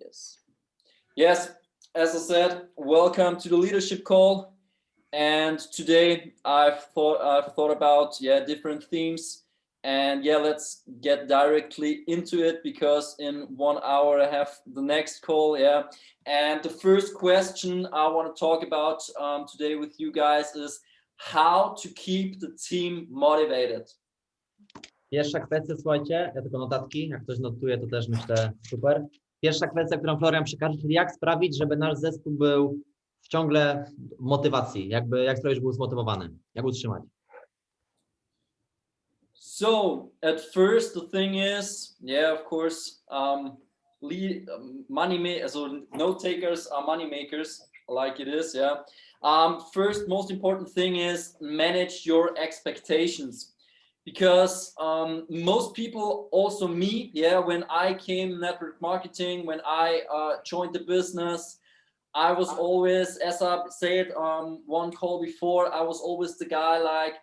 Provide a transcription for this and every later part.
Yes. Yes, as I said, welcome to the leadership call. And today I've thought about different themes. And let's get directly into it because in 1 hour I have the next call. And the first question I want to talk about today with you guys is how to keep the team motivated. Pierwsza kwestia, słuchajcie, ja tylko notatki, jak ktoś notuje, to też myślę super. Pierwsza kwestia, którą Florian przekaże, czyli jak sprawić, żeby nasz zespół był ciągle w motywacji, jak sprawić, żeby był zmotywowany, jak utrzymać. So at first the thing is, of course, note takers are money makers, like it is, first, most important thing is manage your expectations, because most people, also me, when I came network marketing, when I joined the business, I was always, as I said one call before, I was always the guy like,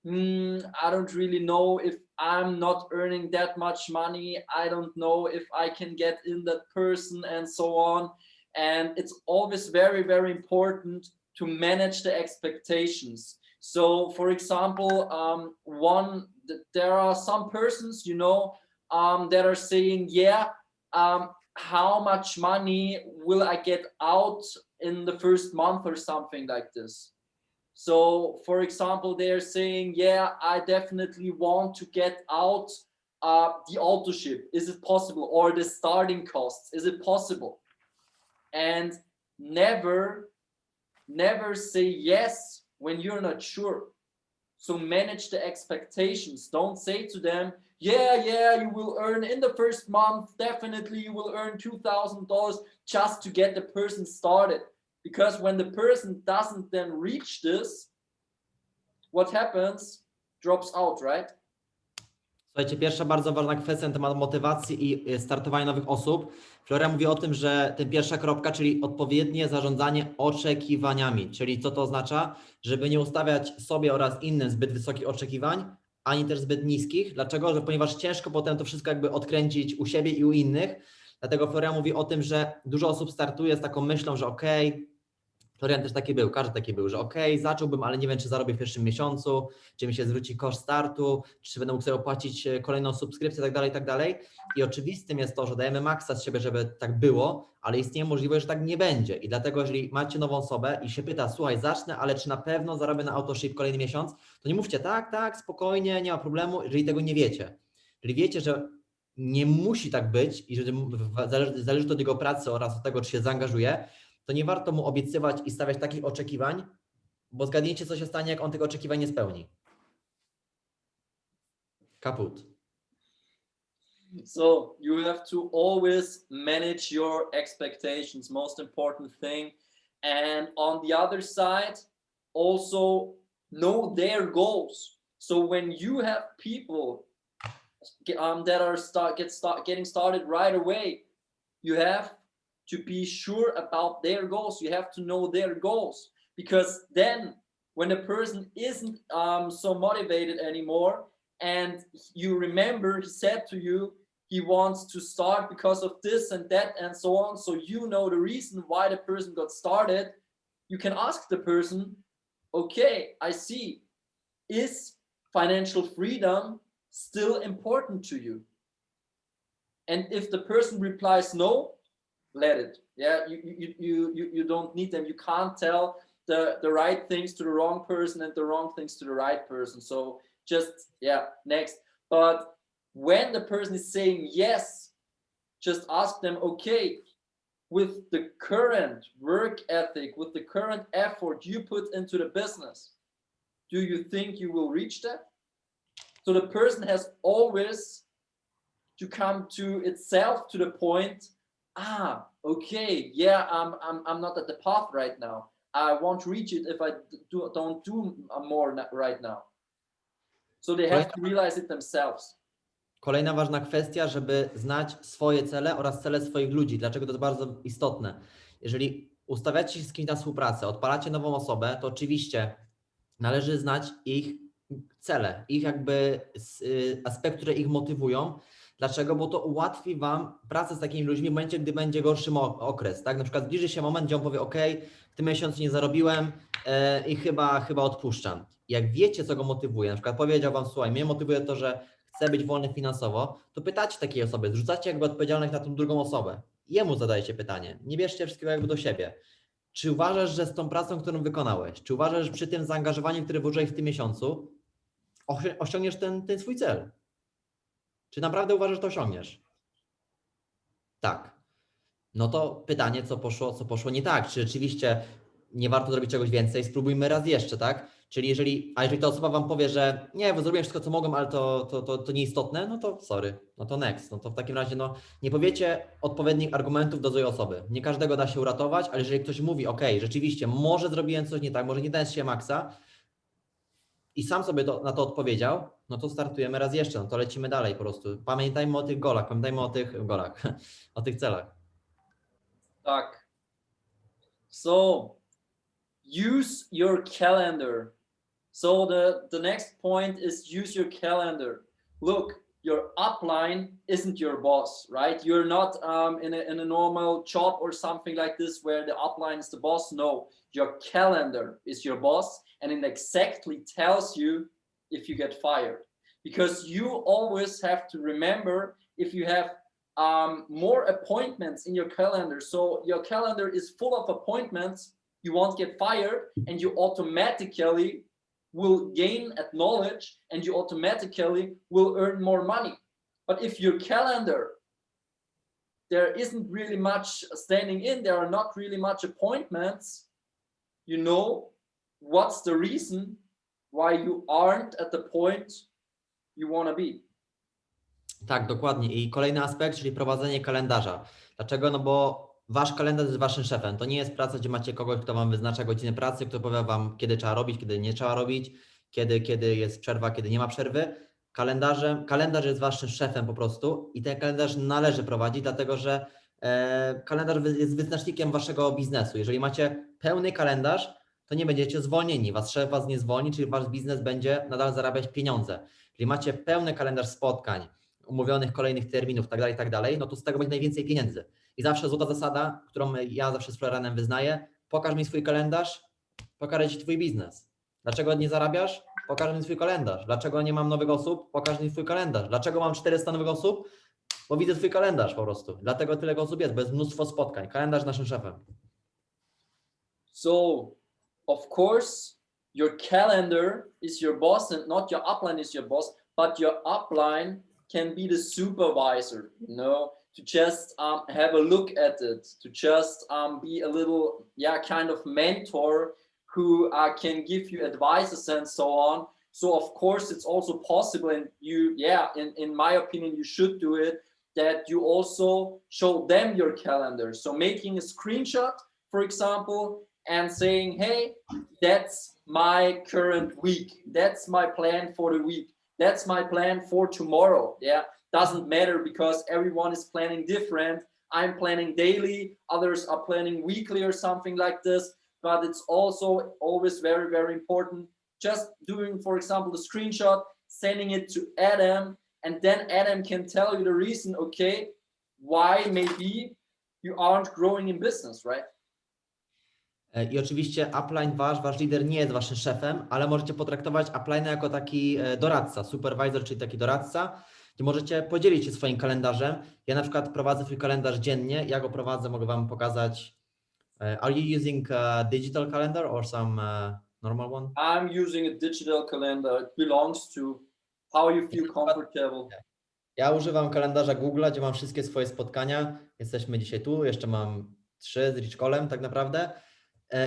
I don't really know if I'm not earning that much money. I don't know if I can get in that person and so on. And it's always very, very important to manage the expectations. So for example, there are some persons, that are saying, how much money will I get out in the first month or something like this. So, for example, they're saying, I definitely want to get out the autoship. Is it possible? Or the starting costs. Is it possible? And never say yes when you're not sure. So manage the expectations. Don't say to them, you will earn in the first month, definitely you will earn $2,000 just to get the person started. Because when the person doesn't then reach this, what happens? Drops out, right? Słuchajcie, pierwsza bardzo ważna kwestia na temat motywacji i startowania nowych osób. Florian mówi o tym, że ta pierwsza kropka, czyli odpowiednie zarządzanie oczekiwaniami. Czyli co to oznacza? Żeby nie ustawiać sobie oraz innym zbyt wysokich oczekiwań, ani też zbyt niskich. Dlaczego? Ponieważ ciężko potem to wszystko jakby odkręcić u siebie i u innych. Dlatego Florian mówi o tym, że dużo osób startuje z taką myślą, że Florian też taki był, każdy taki był, że zacząłbym, ale nie wiem, czy zarobię w pierwszym miesiącu, czy mi się zwróci koszt startu, czy będę mógł sobie opłacić kolejną subskrypcję i tak dalej. I oczywistym jest to, że dajemy maksa z siebie, żeby tak było, ale istnieje możliwość, że tak nie będzie. I dlatego, jeżeli macie nową osobę i się pyta, słuchaj, zacznę, ale czy na pewno zarobię na autoship kolejny miesiąc, to nie mówcie tak, spokojnie, nie ma problemu, jeżeli tego nie wiecie. Jeżeli wiecie, że nie musi tak być i że zależy to od jego pracy oraz od tego, czy się zaangażuje, to nie warto mu obiecywać i stawiać takich oczekiwań, bo zgadnijcie, co się stanie, jak on tych oczekiwań nie spełni. Kaput. So you have to always manage your expectations, most important thing. And on the other side, also know their goals. So when you have people that are getting started right away, you have to be sure about their goals. You have to know their goals, because then when a person isn't so motivated anymore, and you remember he said to you he wants to start because of this and that and so on, so you know the reason why the person got started, you can ask the person, okay, I see, is financial freedom still important to you? And if the person replies no, let it. You don't need them. You can't tell the right things to the wrong person and the wrong things to the right person. So just next. But when the person is saying yes, just ask them, okay, with the current work ethic, with the current effort you put into the business, do you think you will reach that? So the person has always to come to itself to the point, okay, I'm not at the path right now. I won't reach it if I don't do more right now. So they have to realize it themselves. Kolejna ważna kwestia, żeby znać swoje cele oraz cele swoich ludzi. Dlaczego to jest bardzo istotne? Jeżeli ustawiacie się z kimś na współpracę, odpalacie nową osobę, to oczywiście należy znać ich cele, ich jakby aspekty, które ich motywują. Dlaczego? Bo to ułatwi Wam pracę z takimi ludźmi w momencie, gdy będzie gorszy okres, tak? Na przykład zbliży się moment, gdzie on powie, ok, w tym miesiącu nie zarobiłem i chyba odpuszczam. Jak wiecie, co go motywuje, na przykład powiedział Wam, słuchaj, mnie motywuje to, że chcę być wolny finansowo, to pytacie takiej osoby, zrzucacie jakby odpowiedzialność na tą drugą osobę. Jemu zadajecie pytanie, nie bierzcie wszystkiego jakby do siebie. Czy uważasz, że z tą pracą, którą wykonałeś, czy uważasz, że przy tym zaangażowaniu, które włożyłeś w tym miesiącu, osiągniesz ten swój cel? Czy naprawdę uważasz, że to osiągniesz? Tak. No to pytanie, co poszło nie tak? Czy rzeczywiście nie warto zrobić czegoś więcej? Spróbujmy raz jeszcze, tak? Czyli jeżeli ta osoba Wam powie, że nie, bo zrobiłem wszystko, co mogłem, ale to nieistotne, no to sorry, no to next. No to w takim razie nie powiecie odpowiednich argumentów do złej osoby. Nie każdego da się uratować, ale jeżeli ktoś mówi, ok, rzeczywiście, może zrobiłem coś nie tak, może nie dałem się maksa, i sam sobie na to odpowiedział, no to startujemy raz jeszcze, no to lecimy dalej po prostu. Pamiętajmy o tych golach, pamiętajmy o tych golach, o tych celach. Tak. So use your calendar. So the next point is use your calendar. Look, your upline isn't your boss, right? You're not in a normal job or something like this where the upline is the boss. No, your calendar is your boss, and it exactly tells you if you get fired. Because you always have to remember if you have more appointments in your calendar. So your calendar is full of appointments, you won't get fired, and you automatically will gain at knowledge, and you automatically will earn more money. But if your calendar, there isn't really much standing in, there are not really much appointments, you know what's the reason why you aren't at the point you want to be. Tak, dokładnie. I kolejny aspekt, czyli prowadzenie kalendarza. Dlaczego? No bo Wasz kalendarz jest Waszym szefem. To nie jest praca, gdzie macie kogoś, kto Wam wyznacza godziny pracy, kto powie Wam, kiedy trzeba robić, kiedy nie trzeba robić, kiedy jest przerwa, kiedy nie ma przerwy. Kalendarz jest Waszym szefem po prostu i ten kalendarz należy prowadzić, dlatego że kalendarz jest wyznacznikiem Waszego biznesu. Jeżeli macie pełny kalendarz, to nie będziecie zwolnieni. Wasz szef Was nie zwolni, czyli Wasz biznes będzie nadal zarabiać pieniądze. Jeżeli macie pełny kalendarz spotkań, umówionych kolejnych terminów, tak dalej, no to z tego będzie najwięcej pieniędzy. I zawsze złota zasada, którą ja zawsze z Florianem wyznaję, pokaż mi swój kalendarz, pokażę Ci Twój biznes. Dlaczego nie zarabiasz? Pokaż mi swój kalendarz. Dlaczego nie mam nowych osób? Pokaż mi swój kalendarz. Dlaczego mam 400 nowych osób? Bo widzę Twój kalendarz po prostu. Dlatego tyle osób jest, bo jest mnóstwo spotkań. Kalendarz naszym szefem. So, of course, your calendar is your boss and not your upline is your boss, but your upline can be the supervisor, you know, to just have a look at it, to just be a little, kind of mentor who can give you advices and so on. So of course it's also possible, and you, in my opinion, you should do it, that you also show them your calendar. So making a screenshot, for example, and saying, hey, that's my current week. That's my plan for the week. That's my plan for tomorrow. Yeah, doesn't matter because everyone is planning different. I'm planning daily, others are planning weekly or something like this. But it's also always very, very important. Just doing, for example, the screenshot, sending it to Adam, and then Adam can tell you the reason, okay, why maybe you aren't growing in business, right? I oczywiście upline wasz lider nie jest waszym szefem, ale możecie potraktować upline'a jako taki doradca, supervisor, czyli taki doradca, gdzie możecie podzielić się swoim kalendarzem. Ja na przykład prowadzę swój kalendarz dziennie, ja go prowadzę, mogę Wam pokazać. Are you using a digital calendar or some normal one? I'm using a digital calendar. It belongs to how you feel comfortable. Ja używam kalendarza Google'a, gdzie mam wszystkie swoje spotkania. Jesteśmy dzisiaj tu, jeszcze mam 3 z Richcallem tak naprawdę.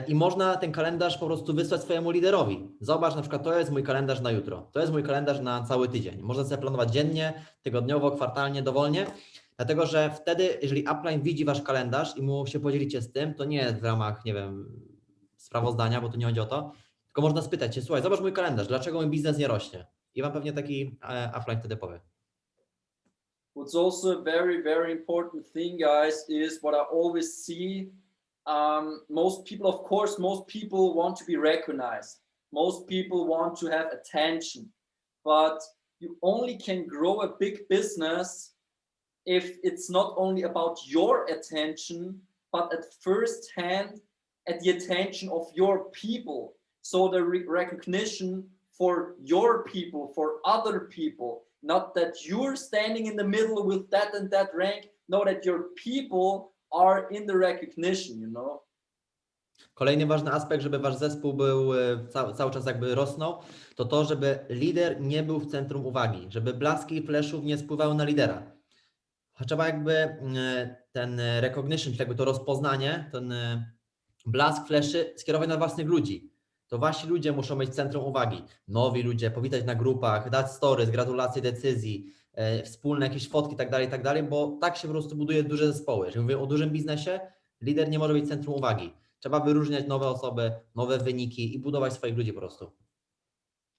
I można ten kalendarz po prostu wysłać swojemu liderowi. Zobacz, na przykład to jest mój kalendarz na jutro, to jest mój kalendarz na cały tydzień. Można sobie planować dziennie, tygodniowo, kwartalnie, dowolnie, dlatego że wtedy, jeżeli upline widzi Wasz kalendarz i mu się podzielicie z tym, to nie jest w ramach, nie wiem, sprawozdania, bo tu nie chodzi o to, tylko można spytać się, słuchaj, zobacz mój kalendarz, dlaczego mój biznes nie rośnie? I Wam pewnie taki upline wtedy powie. What's also a very, very important thing, guys, is what I always see. Most people want to be recognized. Most people want to have attention, but you only can grow a big business if it's not only about your attention, but at first hand at the attention of your people. So the recognition for your people, for other people, not that you're standing in the middle with that and that rank, no, that your people are in the recognition, you know. Kolejny ważny aspekt, żeby wasz zespół był cały czas jakby rosnął, to to, żeby lider nie był w centrum uwagi, żeby blaski flashów nie spływały na lidera. Trzeba jakby ten recognition, czyli jakby to rozpoznanie, ten blask fleszy skierować na własnych ludzi. To wasi ludzie muszą być centrum uwagi. Nowi ludzie, powitać na grupach, dać stories, gratulacje decyzji, wspólne jakieś fotki tak dalej, bo tak się po prostu buduje duże zespoły. Jeżeli mówię o dużym biznesie, lider nie może być centrum uwagi. Trzeba wyróżniać nowe osoby, nowe wyniki i budować swoich ludzi po prostu.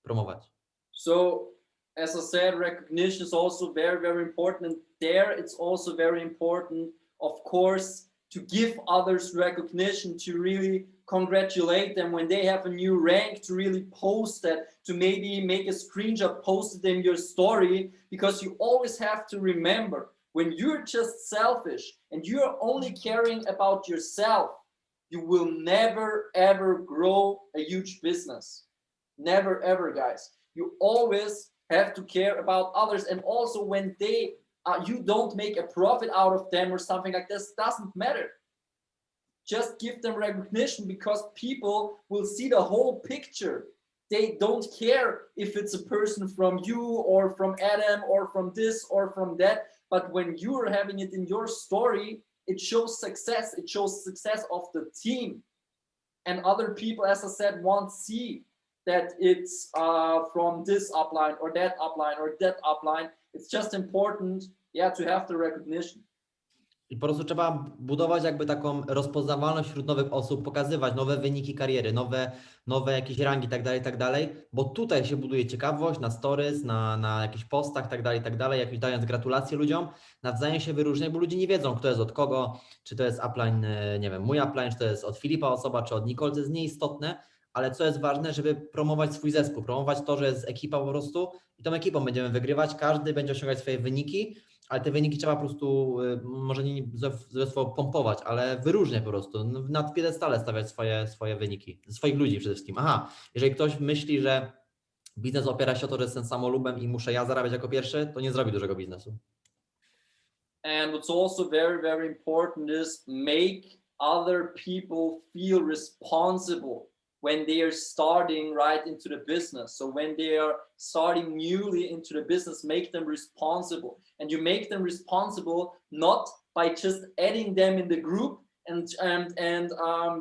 Promować. So, as I said, recognition is also very, very important. And there it's also very important, of course, to give others recognition, to really congratulate them when they have a new rank, to really post that, to maybe make a screenshot, post it in your story, because you always have to remember, when you're just selfish and you're only caring about yourself, you will never ever grow a huge business. Never ever, guys. You always have to care about others, and also when they you don't make a profit out of them or something like this, doesn't matter. Just give them recognition, because people will see the whole picture. They don't care if it's a person from you or from Adam or from this or from that, but when you're having it in your story, it shows success. It shows success of the team, and other people, as I said, won't see that it's from this upline or that upline or that upline. It's just important, yeah, to have the recognition. I po prostu trzeba budować jakby taką rozpoznawalność wśród nowych osób, pokazywać nowe wyniki kariery, nowe jakieś rangi tak dalej, bo tutaj się buduje ciekawość na stories, na jakichś postach tak dalej, jakieś dając gratulacje ludziom, nawzajem się wyróżniać, bo ludzie nie wiedzą, kto jest od kogo, czy to jest upline, nie wiem, mój upline, czy to jest od Filipa osoba, czy od Nicole, to jest nieistotne, ale co jest ważne, żeby promować swój zespół, promować to, że jest ekipa po prostu i tą ekipą będziemy wygrywać, każdy będzie osiągać swoje wyniki, ale te wyniki trzeba po prostu, może nie złe słowo pompować, ale wyróżniać po prostu, na piedestale stawiać swoje wyniki, swoich ludzi przede wszystkim. Aha, jeżeli ktoś myśli, że biznes opiera się o to, że jestem samolubem i muszę ja zarabiać jako pierwszy, to nie zrobi dużego biznesu. And what's also very, very important is make other people feel responsible when they are starting right into the business. So when they are starting newly into the business, make them responsible. And you make them responsible not by just adding them in the group and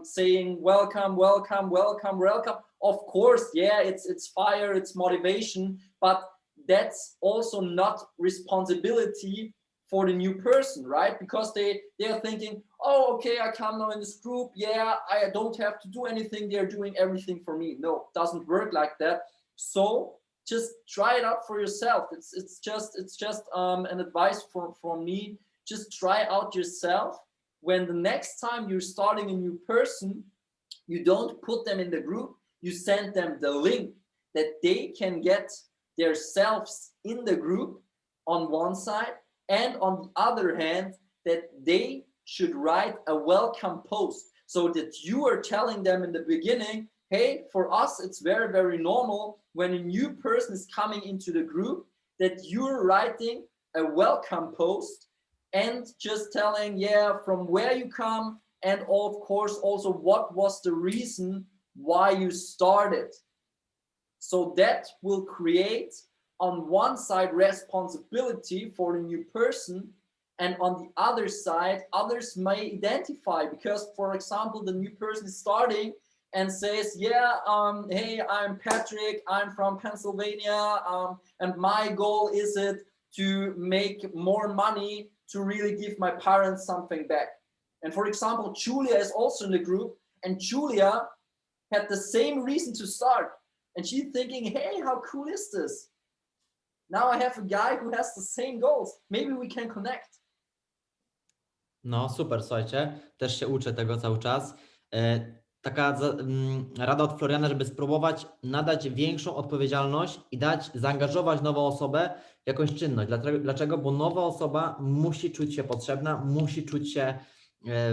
saying welcome, welcome, welcome, welcome. Of course, yeah, it's fire, it's motivation, but that's also not responsibility for the new person, right? Because they're thinking, oh, okay, I come now in this group. Yeah, I don't have to do anything. They're doing everything for me. No, it doesn't work like that. So just try it out for yourself. It's just an advice from me. Just try out yourself. When the next time you're starting a new person, you don't put them in the group. You send them the link that they can get themselves in the group on one side, and on the other hand, that they should write a welcome post, so that you are telling them in the beginning, hey, for us, it's very, very normal when a new person is coming into the group that you're writing a welcome post and just telling, yeah, from where you come, and of course also what was the reason why you started. So that will create on one side responsibility for the new person, and on the other side others may identify, because for example the new person is starting and says, yeah, hey, I'm Patrick, I'm from Pennsylvania, and my goal is it to make more money to really give my parents something back. And for example, Julia is also in the group, and Julia had the same reason to start, and she's thinking, hey, how cool is this? Now I have a guy who has the same goals. Maybe we can connect. No super, słuchajcie, też się uczę tego cały czas. taka rada od Floriana, żeby spróbować nadać większą odpowiedzialność i zaangażować nową osobę w jakąś czynność. Dlaczego? Bo nowa osoba musi czuć się potrzebna, musi czuć się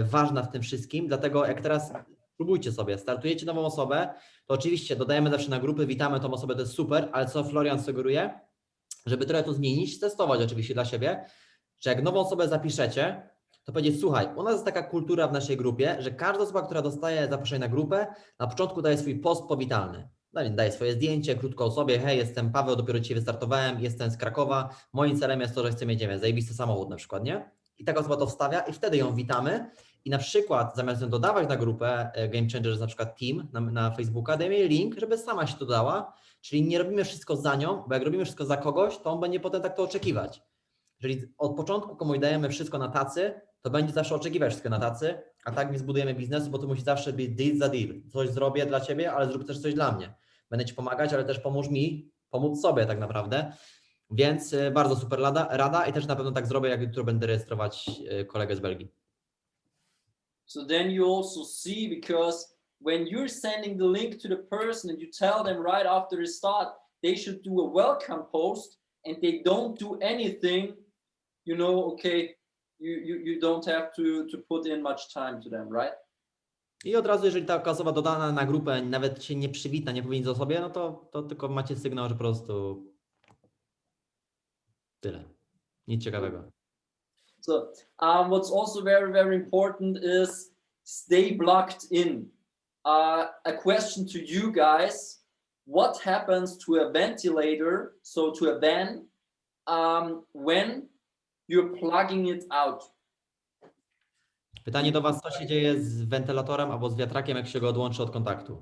ważna w tym wszystkim, dlatego jak teraz spróbujcie sobie, startujecie nową osobę, to oczywiście dodajemy zawsze na grupy, witamy tą osobę, to jest super, ale co Florian sugeruje, żeby trochę to zmienić, testować oczywiście dla siebie, że jak nową osobę zapiszecie, to powiedzieć, słuchaj, u nas jest taka kultura w naszej grupie, że każda osoba, która dostaje zaproszenie na grupę, na początku daje swój post powitalny. Daje swoje zdjęcie, krótko o sobie, hej, jestem Paweł, dopiero dzisiaj wystartowałem, jestem z Krakowa, moim celem jest to, że chcę mieć, nie wiem, zajebisty samochód na przykład, nie? I taka osoba to wstawia i wtedy ją witamy i na przykład zamiast ją dodawać na grupę Game Changers, na przykład Team na Facebooka, dajemy jej link, żeby sama się dodała, czyli nie robimy wszystko za nią, bo jak robimy wszystko za kogoś, to on będzie potem tak to oczekiwać. Jeżeli od początku komuś dajemy wszystko na tacy, to będzie zawsze oczekiwać wszystko na tacy, a tak nie zbudujemy biznesu, bo to musi zawsze być deal za deal. Coś zrobię dla Ciebie, ale zrób też coś dla mnie. Będę Ci pomagać, ale też pomóż mi, pomóc sobie tak naprawdę. Więc bardzo super rada i też na pewno tak zrobię, jak jutro będę rejestrować kolegę z Belgii. So then you also see, because when you're sending the link to the person and you tell them right after the start, they should do a welcome post and they don't do anything, you know, okay, you don't have to put in much time to them, right? I od razu, jeżeli taka osoba dodana na grupę nawet się nie przywita, nie powie nic o sobie, no to tylko macie sygnał, że po prostu tyle. Nic ciekawego. So what's also very, very important is stay blocked in. A question to you guys: what happens to a ventilator, so to a van, when you're plugging it out? Pytanie do Was, co się dzieje z wentylatorem albo z wiatrakiem, jak się go odłączy od kontaktu?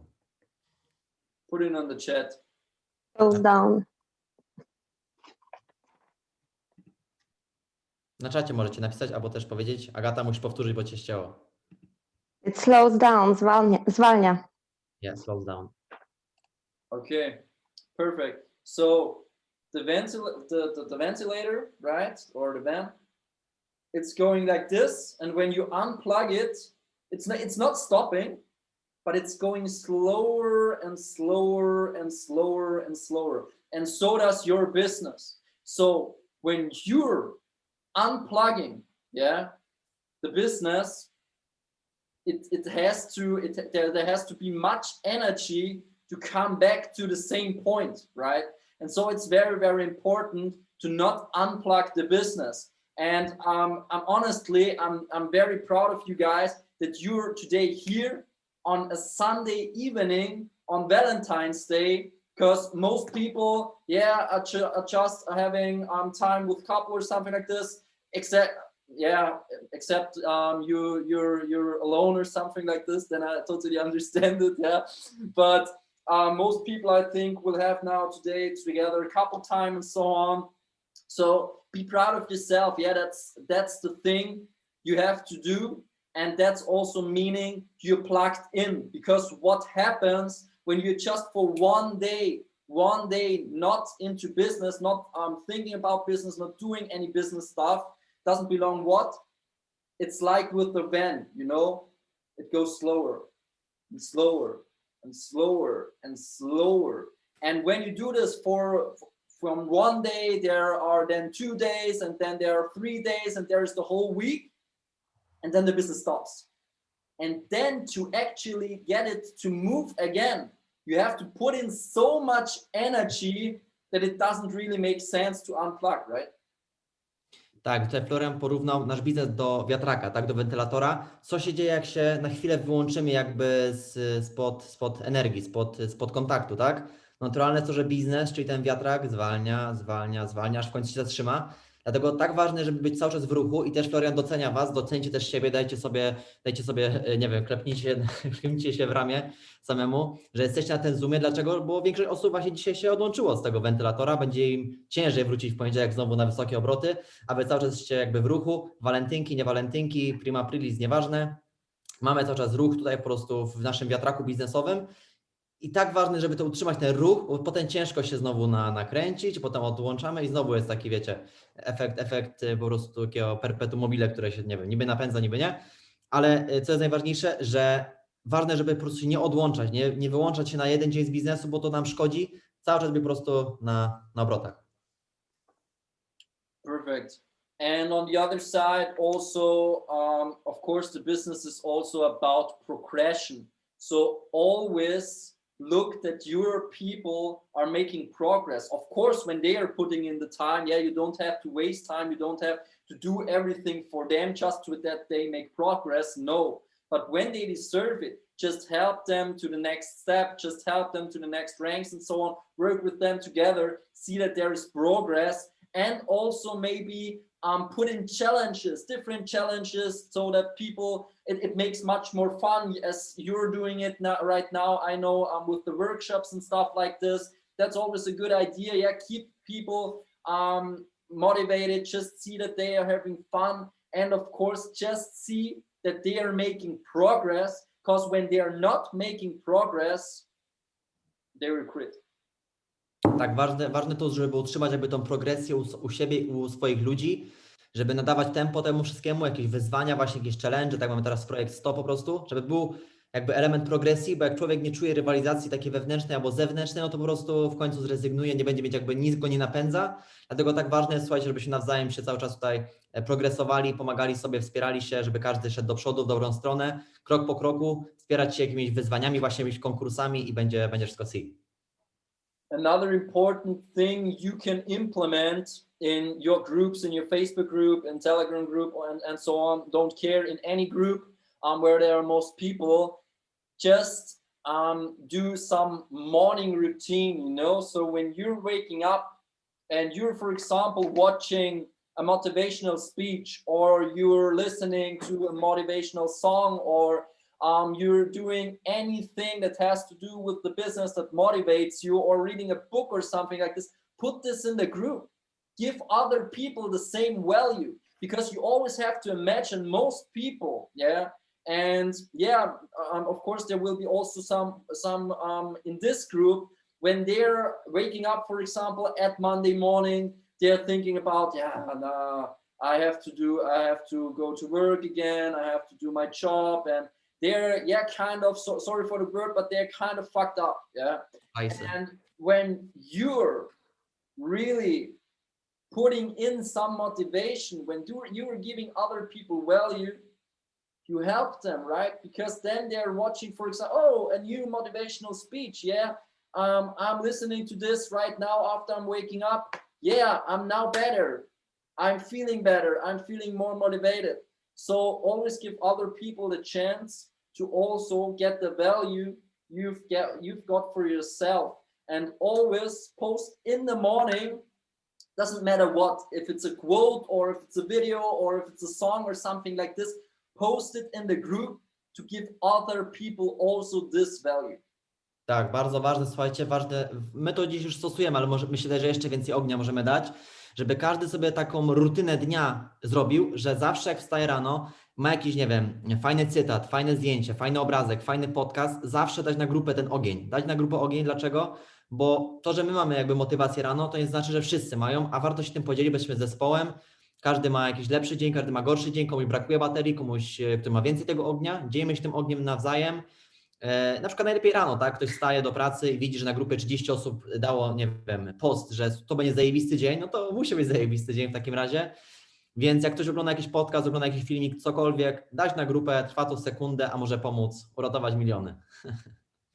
Put it on the chat. Slows down. Na czacie możecie napisać, albo też powiedzieć. Agata, musisz powtórzyć, bo Cię ścięło. It slows down, zwalnia. Yeah, slows down. Okay, perfect. So the ventilator, right, or the van, it's going like this, and when you unplug it, it's not stopping, but it's going slower and slower and slower and slower. And so does your business. So when you're unplugging, the business, there has to be much energy to come back to the same point, right? And so it's very, very important to not unplug the business. And I'm very proud of you guys that you're today here on a Sunday evening on Valentine's Day, because most people, are just having time with couple or something like this, except you're alone or something like this, then I totally understand it, But most people, I think, will have now today together a couple time and so on. So be proud of yourself. That's the thing you have to do. And that's also meaning you're plugged in, because what happens when you're just for one day not into business, not thinking about business, not doing any business stuff, doesn't belong what? It's like with the van, it goes slower and slower and slower and slower. And when you do this from one day, there are then 2 days, and then there are 3 days, and there's the whole week, and then the business stops. And then to actually get it to move again, you have to put in so much energy that it doesn't really make sense to unplug, right? Tak, tutaj Florian porównał nasz biznes do wiatraka, tak, do wentylatora. Co się dzieje, jak się na chwilę wyłączymy jakby spod energii, spod kontaktu, tak? Naturalne jest to, że biznes, czyli ten wiatrak zwalnia, aż w końcu się zatrzyma. Dlatego tak ważne, żeby być cały czas w ruchu i też Florian docenia Was, doceńcie też siebie, dajcie sobie, nie wiem, klepnijcie się w ramię samemu, że jesteście na tym Zoomie. Dlaczego? Bo większość osób właśnie dzisiaj się odłączyło z tego wentylatora, będzie im ciężej wrócić w poniedziałek znowu na wysokie obroty, a Wy cały czas jesteście jakby w ruchu, walentynki, nie walentynki, prima aprilis, nieważne. Mamy cały czas ruch tutaj po prostu w naszym wiatraku biznesowym. I tak ważne, żeby to utrzymać ten ruch, bo potem ciężko się znowu nakręcić, potem odłączamy i znowu jest taki, wiecie, efekt po prostu takiego perpetuum mobile, które się, nie wiem, niby napędza, niby nie. Ale co jest najważniejsze, że ważne, żeby po prostu się nie odłączać, nie wyłączać się na jeden dzień z biznesu, bo to nam szkodzi, cały czas być po prostu na obrotach. Perfect. And on the other side, also, of course, the business is also about progression. So always look that your people are making progress. Of course, when they are putting in the time, yeah, you don't have to waste time. You don't have to do everything for them just so that they make progress. No, but when they deserve it, just help them to the next step, just help them to the next ranks and so on. Work with them together, see that there is progress, and also maybe put in challenges, different challenges, so that people, it makes much more fun as you're doing it now, right now. I know with the workshops and stuff like this, that's always a good idea. Yeah, keep people motivated, just see that they are having fun, and of course just see that they are making progress, because when they are not making progress, they will quit. Tak, ważne to, żeby utrzymać jakby tą progresję u siebie i u swoich ludzi, żeby nadawać tempo temu wszystkiemu, jakieś wyzwania, właśnie jakieś challenge, tak mamy teraz projekt 100 po prostu, żeby był jakby element progresji, bo jak człowiek nie czuje rywalizacji takiej wewnętrznej albo zewnętrznej, no to po prostu w końcu zrezygnuje, nie będzie mieć jakby nic go nie napędza, dlatego tak ważne jest, słuchajcie, żebyśmy nawzajem się cały czas tutaj progresowali, pomagali sobie, wspierali się, żeby każdy szedł do przodu, w dobrą stronę, krok po kroku, wspierać się jakimiś wyzwaniami, właśnie jakimiś konkursami i będzie wszystko see. Another important thing you can implement in your groups, in your Facebook group and Telegram group and so on, don't care, in any group where there are most people, just do some morning routine, you know. So when you're waking up and you're, for example, watching a motivational speech, or you're listening to a motivational song, or you're doing anything that has to do with the business that motivates you, or reading a book or something like this, put this in the group. Give other people the same value, because you always have to imagine most people, yeah. And yeah, of course, there will be also some in this group, when they're waking up, for example, at Monday morning, they're thinking about, I have to go to work again, I have to do my job, and they're kind of, sorry for the word, but they're kind of fucked up, yeah. And when you're really putting in some motivation, when you're giving other people value, you help them, right? Because then they're watching, for example, a new motivational speech, yeah. I'm listening to this right now after I'm waking up. Yeah, I'm now better. I'm feeling better. I'm feeling more motivated. So always give other people the chance to also get the value you've got for yourself, and always post in the morning. Doesn't matter what, if it's a quote or if it's a video or if it's a song or something like this, post it in the group to give other people also this value. Tak, bardzo ważne, słuchajcie, ważne, my to dziś już stosujemy, ale myślę, że jeszcze więcej ognia możemy dać, żeby każdy sobie taką rutynę dnia zrobił, że zawsze jak wstaje rano, ma jakiś, nie wiem, fajny cytat, fajne zdjęcie, fajny obrazek, fajny podcast, zawsze dać na grupę ten ogień. Dać na grupę ogień, dlaczego? Bo to, że my mamy jakby motywację rano, to nie znaczy, że wszyscy mają, a warto się tym podzielić, bo jesteśmy zespołem, każdy ma jakiś lepszy dzień, każdy ma gorszy dzień, komuś brakuje baterii, komuś, który ma więcej tego ognia, dzielimy się tym ogniem nawzajem. Na przykład najlepiej rano, tak? Ktoś wstaje do pracy i widzi, że na grupie 30 osób dało, nie wiem, post, że to będzie zajebisty dzień, no to musi być zajebisty dzień w takim razie. Więc jak ktoś ogląda jakiś podcast, ogląda jakiś filmik, cokolwiek, dać na grupę, trwa to sekundę, a może pomóc uratować miliony.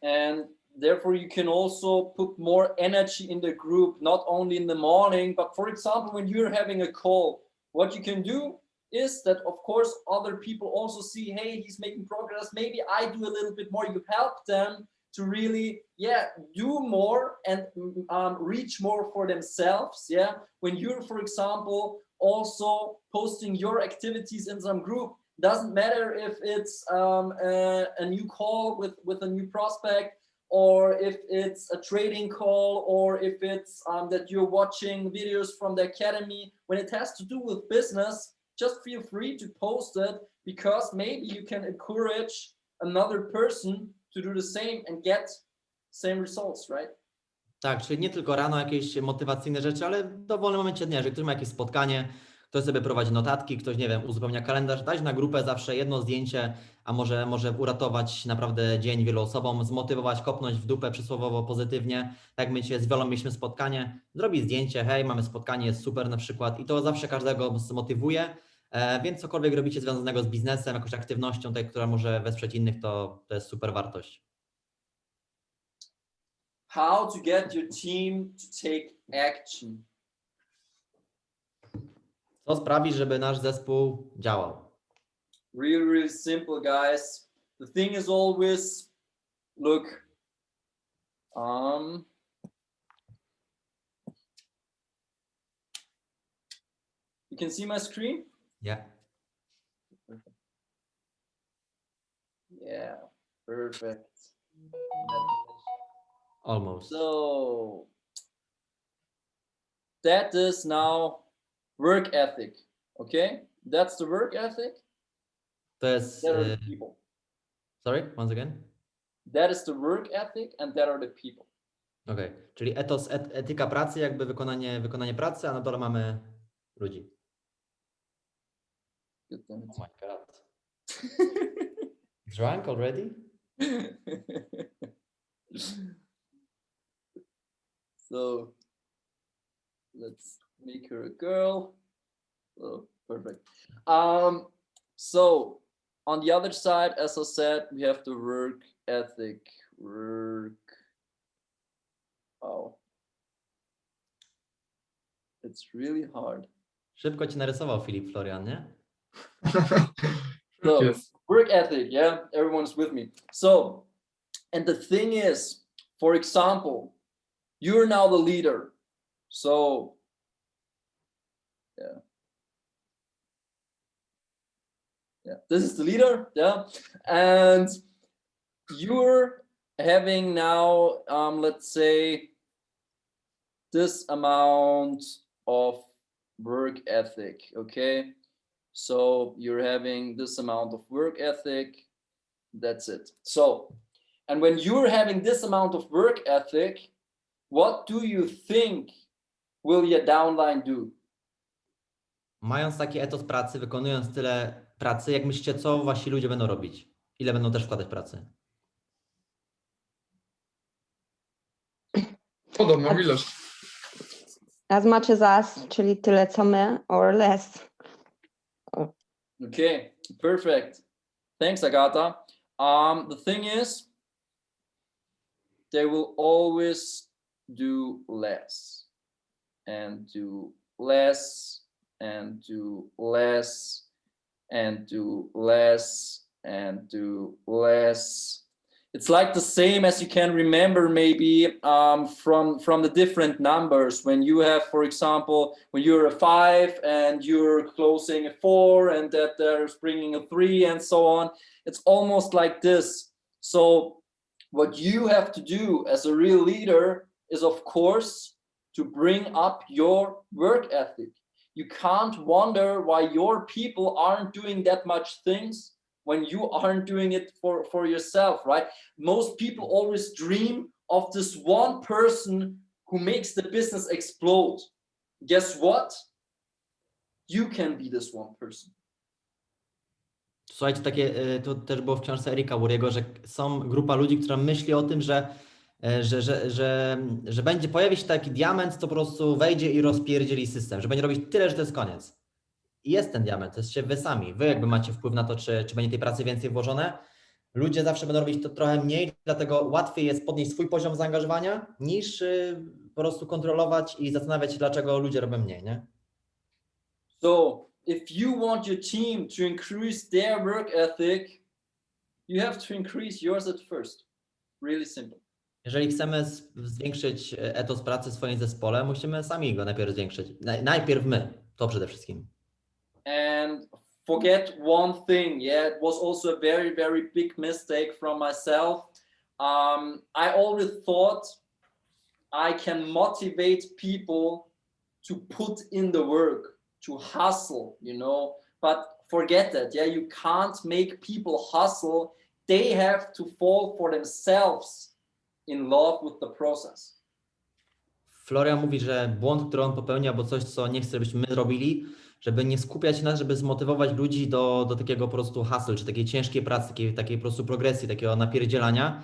And therefore you can also put more energy in the group, not only in the morning, but for example, when you're having a call, what you can do is that, of course, other people also see, hey, he's making progress, maybe I do a little bit more. You help them to really, do more and reach more for themselves, yeah. When you're, for example, also posting your activities in some group, doesn't matter if it's a new call with a new prospect, or if it's a trading call, or if it's that you're watching videos from the academy. When it has to do with business, just feel free to post it, because maybe you can encourage another person to do the same and get same results, right? Tak, czyli nie tylko rano jakieś motywacyjne rzeczy, ale w dowolnym momencie dnia, jeżeli ktoś ma jakieś spotkanie, Ktoś sobie prowadzi notatki, ktoś, nie wiem, uzupełnia kalendarz, dać na grupę zawsze jedno zdjęcie, a może uratować naprawdę dzień wielu osobom, zmotywować, kopnąć w dupę przysłowiowo pozytywnie. Tak my dzisiaj z Wiolą mieliśmy spotkanie, zrobić zdjęcie, hej, mamy spotkanie, jest super na przykład i to zawsze każdego zmotywuje, więc cokolwiek robicie związanego z biznesem, jakąś aktywnością, tej, która może wesprzeć innych, to jest super wartość. How to get your team to take action. Co sprawi, żeby nasz zespół działał? Really, really simple, guys. The thing is always, look, you can see my screen? Yeah. Yeah, perfect. Almost. So, that is now work ethic, okay? That's the work ethic. To jest... That are the people. Sorry, once again? That is the work ethic and that are the people. Okej, czyli etos, etyka pracy, jakby wykonanie pracy, a na dole mamy ludzi. Good thing. Oh my god. Drunk already? So let's make her a girl. Oh, perfect. So on the other side, as I said, we have the work ethic. Oh, it's really hard. Szybko ci narysował Filip Florian, nie? So, Yes. work ethic, yeah, everyone's with me. So, and the thing is, for example, you're now the leader. So, yeah, this is the leader, yeah, and you're having now, let's say, this amount of work ethic, okay? So you're having this amount of work ethic, that's it. So, and when you're having this amount of work ethic, what do you think will your downline do? Mając taki etos pracy, wykonując tyle pracy, jak myślicie, co wasi ludzie będą robić? Ile będą też wkładać pracy? Podobną ilość. As much as us, czyli tyle co my, or less. Okay, perfect. Thanks, Agata. The thing is, they will always do less and do less and do less and do less and do less. It's like the same as you can remember maybe from the different numbers. When you have, for example, when you're a 5 and you're closing a 4 and that there's bringing a 3 and so on. It's almost like this. So what you have to do as a real leader is, of course, to bring up your work ethic. You can't wonder why your people aren't doing that much things when you aren't doing it for yourself, right? Most people always dream of this one person who makes the business explode. Guess what? You can be this one person. Słuchajcie, takie, to też było w książce Erika Wuriego, że są grupa ludzi, która myśli o tym, że będzie pojawi się taki diament, co po prostu wejdzie i rozpierdzieli system, że będzie robić tyle, że to jest koniec. I jest ten diament, to jesteście wy sami. Wy jakby macie wpływ na to, czy będzie tej pracy więcej włożone. Ludzie zawsze będą robić to trochę mniej, dlatego łatwiej jest podnieść swój poziom zaangażowania, niż po prostu kontrolować i zastanawiać się, dlaczego ludzie robią mniej, nie? So if you want your team to increase their work ethic, you have to increase yours at first. Really simple. Jeżeli chcemy zwiększyć etos pracy w swoim zespole, musimy sami go najpierw zwiększyć. Najpierw my, to przede wszystkim. And forget one thing, yeah, it was also a very, very big mistake from myself. I always thought I can motivate people to put in the work, to hustle, you know, but forget that, yeah, you can't make people hustle. They have to fall for themselves in love with the process. Florian mówi, że błąd, który on popełnia, albo coś, co nie chce, żebyśmy my robili, żeby nie skupiać się na, żeby zmotywować ludzi do takiego po prostu hustle, czy takiej ciężkiej pracy, takiej po prostu progresji, takiego napierdzielania,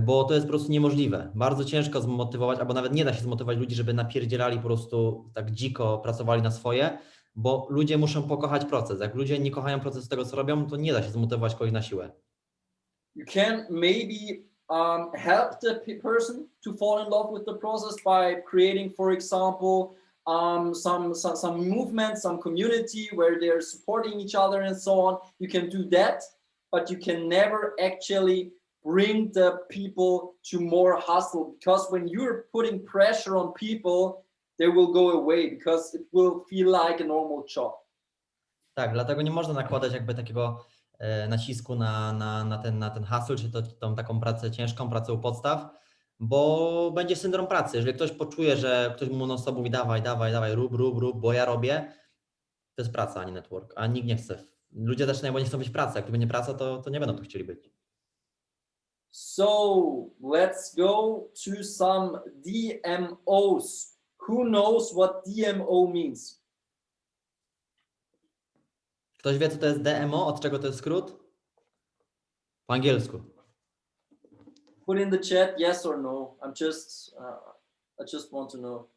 bo to jest po prostu niemożliwe. Bardzo ciężko zmotywować, albo nawet nie da się zmotywować ludzi, żeby napierdzielali po prostu tak dziko, pracowali na swoje, bo ludzie muszą pokochać proces. Jak ludzie nie kochają procesu tego, co robią, to nie da się zmotywować kogoś na siłę. You can maybe help the person to fall in love with the process by creating, for example, some movement, some community where they're supporting each other and so on. You can do that, but you can never actually bring the people to more hustle, because when you're putting pressure on people, they will go away because it will feel like a normal job. Tak, dlatego nie można nakładać jakby takiego nacisku na ten hustle, czy tą taką pracę ciężką, pracę u podstaw, bo będzie syndrom pracy. Jeżeli ktoś poczuje, że ktoś mu non stop mówi dawaj, rób, bo ja robię, to jest praca, a nie network, a nikt nie chce. Ludzie zaczynają, bo nie chcą być pracy, jak to będzie praca, to nie będą tu chcieli być. So let's go to some DMOs. Who knows what DMO means? Ktoś wie, co to jest DMO? Od czego to jest skrót? Po angielsku. Put in the chat yes or no. I just want to know.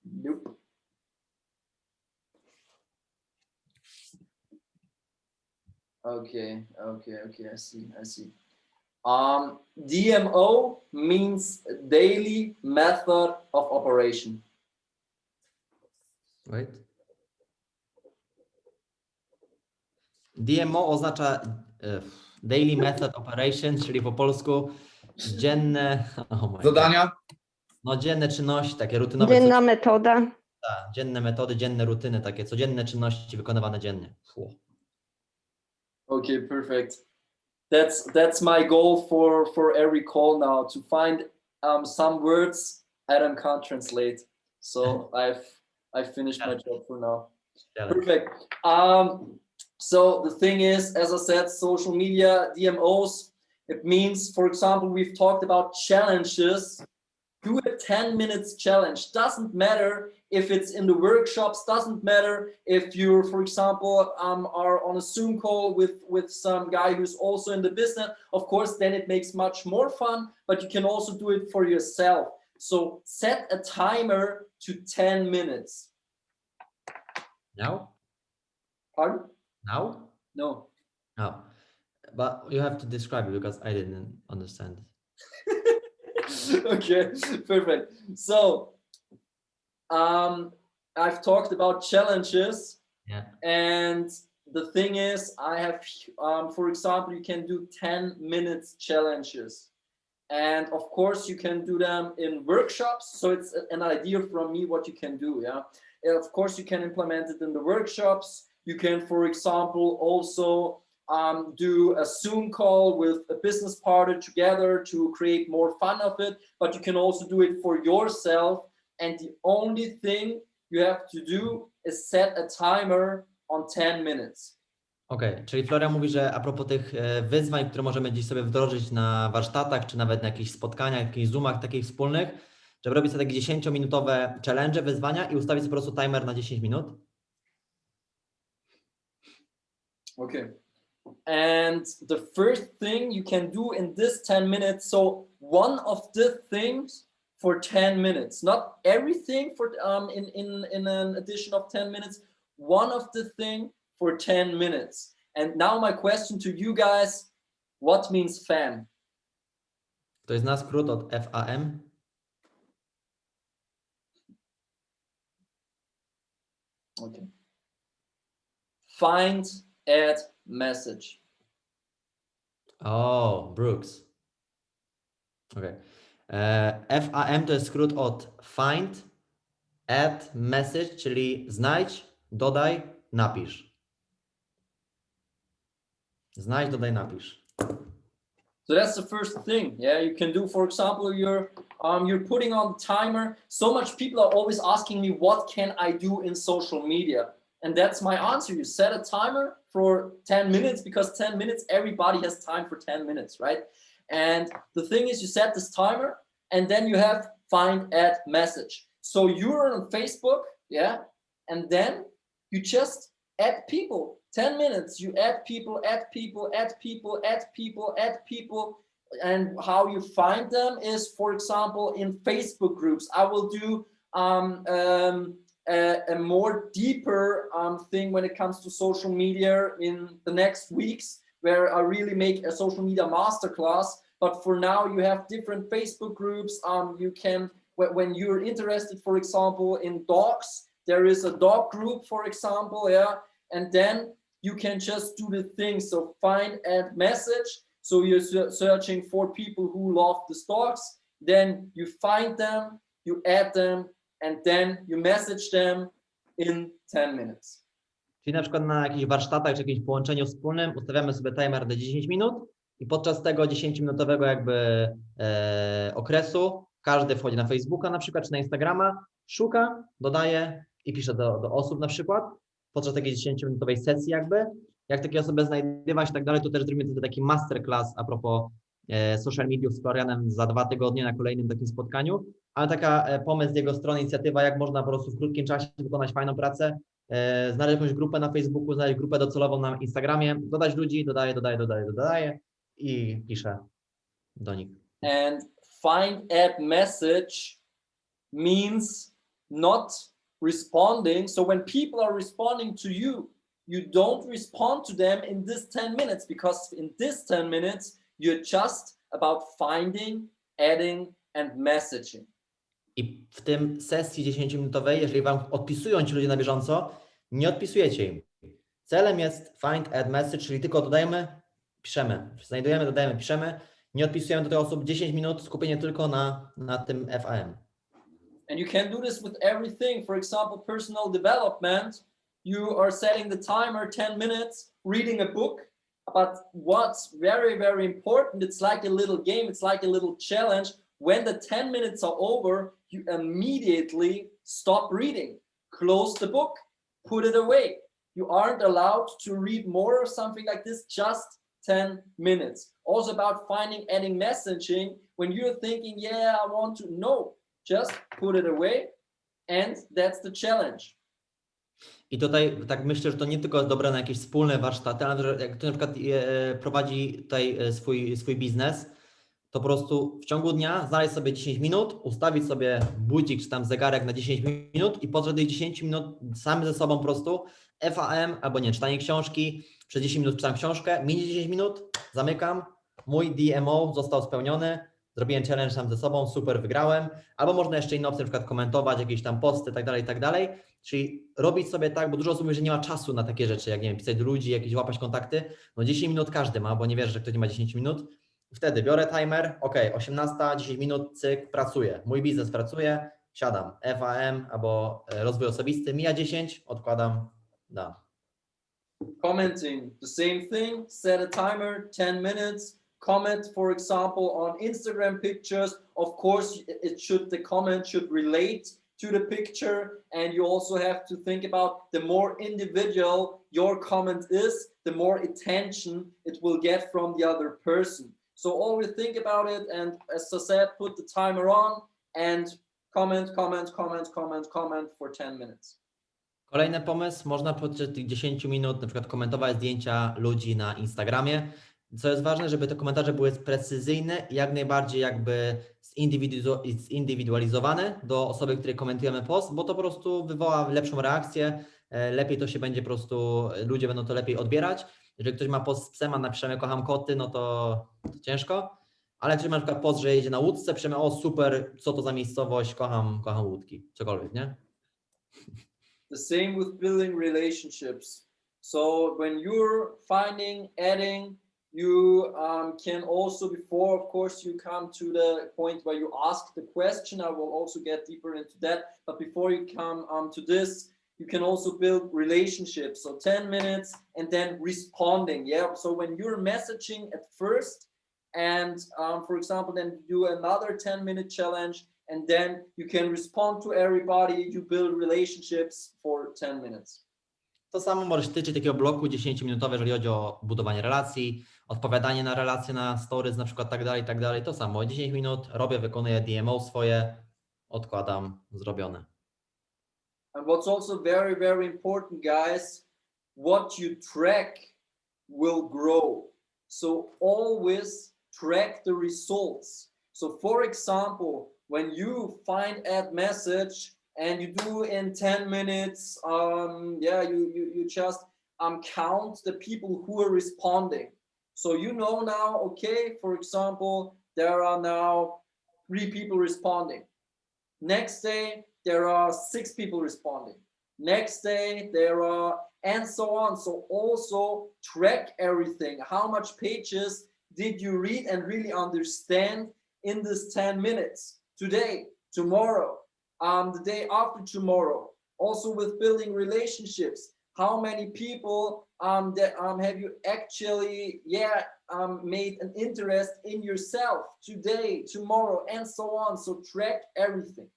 Nope. Okay. I see. DMO means daily method of operation. Wait. DMO oznacza Daily Method Operation, czyli po polsku dzienne Zadania? No dzienne czynności, takie rutynowe. Dzienna metoda. Tak, dzienne metody, dzienne rutyny, takie codzienne czynności wykonywane dziennie. Okay, perfect. That's my goal for every call now, to find some words Adam can't translate. So I've finished my job for now. Yeah. Perfect. So the thing is, as I said, social media, DMOs, it means, for example, we've talked about challenges. Do a 10 minutes challenge. Doesn't matter if it's in the workshops, doesn't matter if you're, for example, are on a Zoom call with some guy who's also in the business. Of course, then it makes much more fun, but you can also do it for yourself. So set a timer to 10 minutes. Now? Pardon? Now? No. No. But you have to describe it because I didn't understand. Okay, perfect. So I've talked about challenges. Yeah. And the thing is, I have, for example, you can do 10 minutes challenges. And of course, you can do them in workshops. So it's an idea from me what you can do. Yeah. And of course, you can implement it in the workshops. You can, for example, also do a Zoom call with a business partner together to create more fun of it. But you can also do it for yourself. And the only thing you have to do is set a timer on 10 minutes. Okej, czyli Floria mówi, że a propos tych wyzwań, które możemy dziś sobie wdrożyć na warsztatach, czy nawet na jakichś spotkaniach, jakichś zoomach takich wspólnych, żeby robić sobie takie 10-minutowe challenge, wyzwania i ustawić sobie po prostu timer na 10 minut. Okay. And the first thing you can do in this 10 minutes, so one of the things for 10 minutes, not everything for in an addition of 10 minutes, one of the thing for 10 minutes. And now my question to you guys, what means FAM? To jest na skrót od FAM. Okay. Find, add, message. O, Brooks. Okay. FAM to jest skrót od find, add, message, czyli znajdź, dodaj, napisz. Znajdź, dodaj, napisz. So that's the first thing. Yeah, you can do, for example, you're putting on the timer. So much people are always asking me, what can I do in social media? And that's my answer. You set a timer for 10 minutes, because 10 minutes, everybody has time for 10 minutes, right? And the thing is, you set this timer, and then you have find, add, message. So you're on Facebook, yeah, and then you just add people. 10 minutes, you add people, add people, add people, add people, add people. And how you find them is, for example, in Facebook groups. I will do a more deeper thing when it comes to social media in the next weeks, where I really make a social media masterclass. But for now, you have different Facebook groups. You can, when you're interested, for example, in dogs, there is a dog group, for example, yeah, and then you can just do the thing. So find, add, message. So you're searching for people who love the dogs. Then you find them, you add them, and then you message them in 10 minutes. Czyli na przykład na jakichś warsztatach czy jakimś połączeniu wspólnym ustawiamy sobie timer na 10 minut i podczas tego 10-minutowego jakby okresu każdy wchodzi na Facebooka na przykład czy na Instagrama, szuka, dodaje i pisze do osób na przykład podczas takiej 10-minutowej sesji jakby. Jak takie osoby znajdywać i tak dalej, to też zrobimy sobie taki masterclass a propos social mediów z Florianem za 2 tygodnie na kolejnym takim spotkaniu, ale taka pomysł z jego strony, inicjatywa, jak można po prostu w krótkim czasie wykonać fajną pracę, znaleźć jakąś grupę na Facebooku, znaleźć grupę docelową na Instagramie, dodać ludzi, dodaję i piszę do nich. And find, add, message means not responding. So when people are responding to you, you don't respond to them in this 10 minutes, because in this 10 minutes, you're just about finding, adding, and messaging. I w tym sesji 10-minutowej, jeżeli wam odpisują ci ludzie na bieżąco, nie odpisujecie im. Celem jest find, add, message, czyli tylko dodajemy, piszemy. Znajdujemy, dodajemy, piszemy. Nie odpisujemy do tych osób 10 minut, skupienie tylko na tym FAM. And you can do this with everything. For example, personal development. You are setting the timer 10 minutes, reading a book. But what's very, very important, it's like a little game, it's like a little challenge. When the 10 minutes are over, you immediately stop reading, close the book, put it away. You aren't allowed to read more or something like this, just 10 minutes. Also about finding, adding, messaging. When you're thinking, yeah, I want to, no, just put it away, and that's the challenge. I tutaj tak myślę, że to nie tylko jest dobre na jakieś wspólne warsztaty, ale jak ktoś na przykład prowadzi tutaj swój biznes, to po prostu w ciągu dnia znaleźć sobie 10 minut, ustawić sobie budzik czy tam zegarek na 10 minut i podczas tych 10 minut sami ze sobą po prostu FAM albo nie, czytanie książki, przez 10 minut czytam książkę, minie 10 minut, zamykam, mój DMO został spełniony, zrobiłem challenge sam ze sobą, super, wygrałem, albo można jeszcze inne opcje, na przykład komentować jakieś tam posty, tak dalej, czyli robić sobie tak, bo dużo osób mówi, że nie ma czasu na takie rzeczy, jak nie wiem, pisać do ludzi, jakieś łapać kontakty, no 10 minut każdy ma, bo nie wiesz, że ktoś nie ma 10 minut, wtedy biorę timer, ok, 18, 10 minut, cyk, pracuję, mój biznes pracuje, siadam, FAM albo rozwój osobisty, mija 10, odkładam, dam. Commenting, the same thing, set a timer, 10 minutes, comment, for example, on Instagram pictures. Of course, the comment should relate to the picture, and you also have to think about the more individual your comment is, the more attention it will get from the other person. So always think about it, and as I said, put the timer on and comment for 10 minutes. Kolejny pomysł, można podczas tych 10 minut na przykład komentować zdjęcia ludzi na Instagramie. Co jest ważne, żeby te komentarze były precyzyjne i jak najbardziej jakby zindywidualizowane do osoby, której komentujemy post, bo to po prostu wywoła lepszą reakcję, lepiej to się będzie po prostu, ludzie będą to lepiej odbierać. Jeżeli ktoś ma post z psem, a napiszemy kocham koty, no to ciężko, ale jak ktoś ma na przykład post, że jedzie na łódce, piszemy o super, co to za miejscowość, kocham łódki, cokolwiek, nie? The same with building relationships. So when you're finding, adding, you can also, before of course you come to the point where you ask the question, I will also get deeper into that, but before you come to this, you can also build relationships. So 10 minutes and then responding, yeah? So when you're messaging at first and for example, then do another 10-minute challenge, and then you can respond to everybody, you build relationships for 10 minutes. To samo może tyczyć takiego bloku 10-minutowego, jeżeli chodzi o budowanie relacji, odpowiadanie na relacje, na stories na przykład, tak dalej, tak dalej. To samo, 10 minut robię, wykonuję DMO swoje, odkładam, zrobione. And what's also very, very important, guys, what you track will grow. So always track the results. So for example, when you find ad message and you do in 10 minutes, you just count the people who are responding. So you know now, okay, for example, there are now 3 people responding. Next day, there are 6 people responding. Next day, there are, and so on. So also track everything. How much pages did you read and really understand in this 10 minutes? Today, tomorrow, the day after tomorrow. Also with building relationships. How many people have you actually made an interest in yourself today, tomorrow, and so on. So track everything.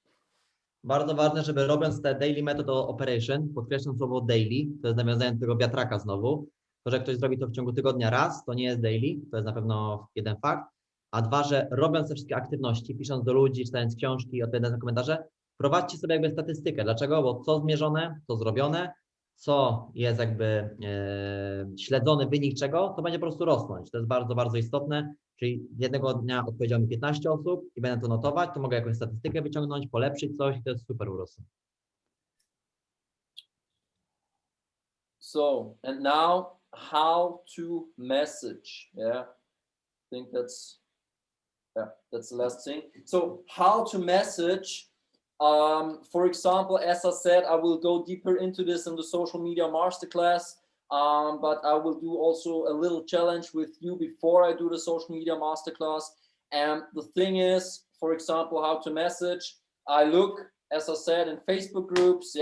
Bardzo ważne, żeby robiąc te daily method operation, podkreślam słowo daily, to jest nawiązanie do tego wiatraka znowu, to, że ktoś zrobi to w ciągu tygodnia raz, to nie jest daily, to jest na pewno jeden fakt, a dwa, że robiąc te wszystkie aktywności, pisząc do ludzi, czytając książki, odpowiadając na komentarze, prowadźcie sobie jakby statystykę. Dlaczego? Bo co zmierzone, to zrobione, co jest jakby śledzony wynik czego, to będzie po prostu rosnąć. To jest bardzo, bardzo istotne. Czyli jednego dnia odpowiedziało mi 15 osób i będę to notować, to mogę jakąś statystykę wyciągnąć, polepszyć coś i to jest super urosło. So, and now how to message. Yeah, I think that's the last thing. So how to message. For example, as I said, I will go deeper into this in the social media masterclass. But I will do also a little challenge with you before I do the social media masterclass. And the thing is, for example, how to message. I look, as I said, in Facebook groups,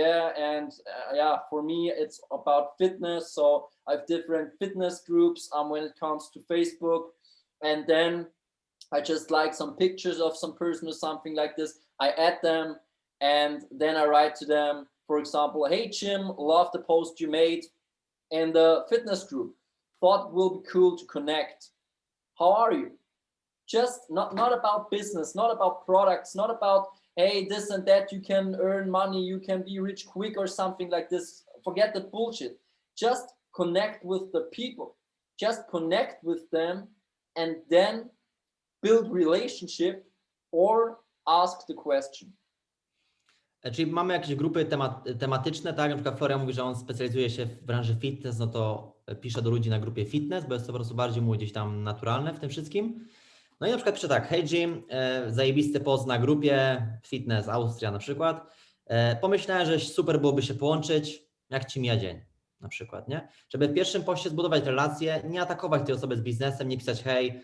for me, it's about fitness. So I have different fitness groups when it comes to Facebook. And then I just like some pictures of some person or something like this. I add them and then I write to them, for example, hey, Jim, love the post you made in the fitness group. Thought will be cool to connect. How are you? Just not about business, not about products, not about, hey, this and that, you can earn money, you can be rich quick or something like this. Forget the bullshit. Just connect with the people. Just connect with them and then build relationship or ask the question. Czyli mamy jakieś grupy tematyczne, tak? Na przykład Florian mówi, że on specjalizuje się w branży fitness, no to pisze do ludzi na grupie fitness, bo jest to po prostu bardziej mu gdzieś tam naturalne w tym wszystkim. No i na przykład pisze tak, hey Jim, zajebisty post na grupie fitness Austria na przykład. Pomyślałem, że super byłoby się połączyć, jak Ci mija dzień na przykład, nie? Żeby w pierwszym poście zbudować relację, nie atakować tej osoby z biznesem, nie pisać hej,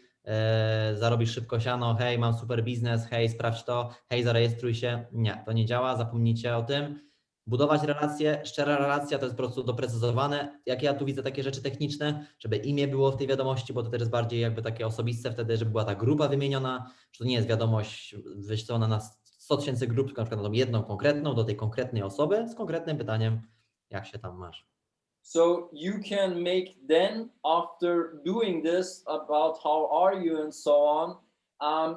zarobisz szybko siano, hej, mam super biznes, hej, sprawdź to, hej, zarejestruj się. Nie, to nie działa, zapomnijcie o tym. Budować relacje, szczera relacja to jest po prostu doprecyzowane. Jak ja tu widzę takie rzeczy techniczne, żeby imię było w tej wiadomości, bo to też jest bardziej jakby takie osobiste wtedy, żeby była ta grupa wymieniona, że to nie jest wiadomość wyświetlona na 100 000 grup, tylko na przykład na tą jedną konkretną, do tej konkretnej osoby z konkretnym pytaniem, jak się tam masz. So you can make then, after doing this about how are you and so on,